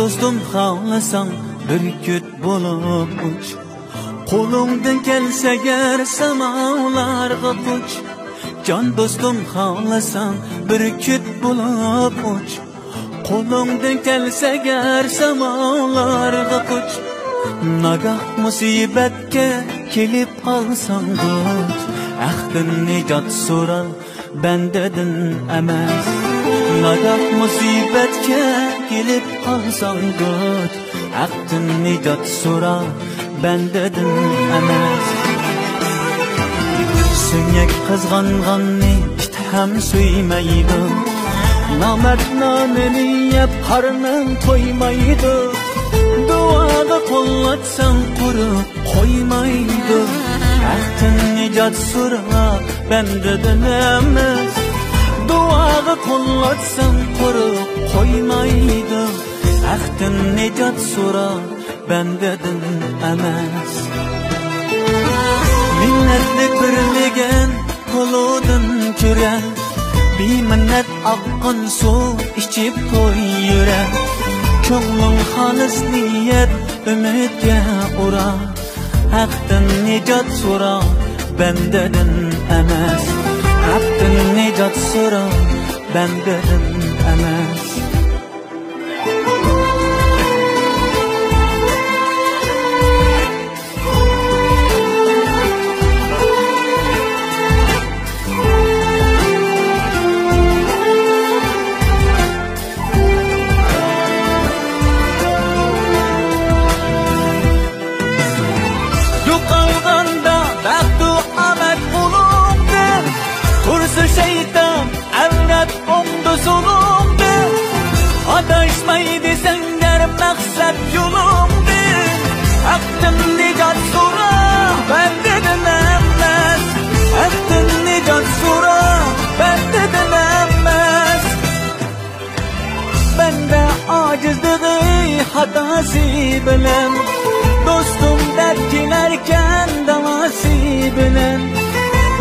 dostum xahlasan bir küt bulup uç. Qo'lingdan kelsa gar samolarga qoch. Can dostum xahlasan bir küt bulup uç. Qo'lingdan kelsa gar samolarga qoch. Nagah musibatga kelib qolsang qoch. Aqdin nijot so'ral bendedim emas. Nagah musibatga kelib qolsang qoch. Aqdin nijot so'ral bendedim emas. Sönyak qizg'anganni it ham suymaydi. Namert namini yeb qarning to'ymaydi. Duoga qo'llatsang quruq qo'ymaydi. Aqdin nijot so'rab bendedim emas. Duoga qo'llatsang quruq qo'ymaydi. Aqdin nijot so'rab bendedim emas. Minnetli birligen kolodun küren. Biminnet aqqan su içip toyuren. Ko'nglim xolis niyet ümitga ura. Aqdin nijot so'ra bendedim emas. Aqdin nijot so'ra bendedim emas. Şeytan evlat omdu zulumdu. Adaşmaydı senler maksat yolumdu. Aqdin nijot so'ra bendedim emas. Aqdin nijot so'ra bendedim emas. Bende acizligi hatası bilen. Dostum dertkilerken davası bilen.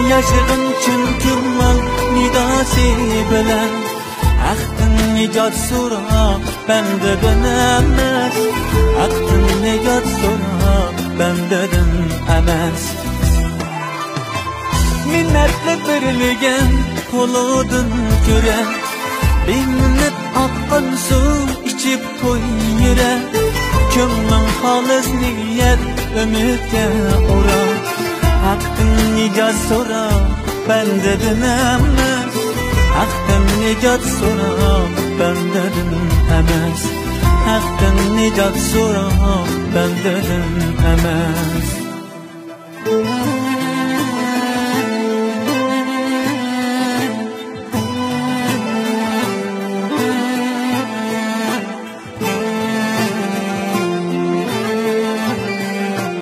Yaşığın çünkümün nidası bilen. Aqdin nijot so'ra bendedim emas. Aqdin nijot so'ra bendedim emas. Minnetli birligen qo'lodun küren. Biminnet aqqan su içip toyuren. Ko'nglim xolis niyet ümitga ura. Aqdin nijot so'ra bendedim emas. Aqdin nijot so'ra bendedim emas. Aqdin nijot so'ra bendedim emas.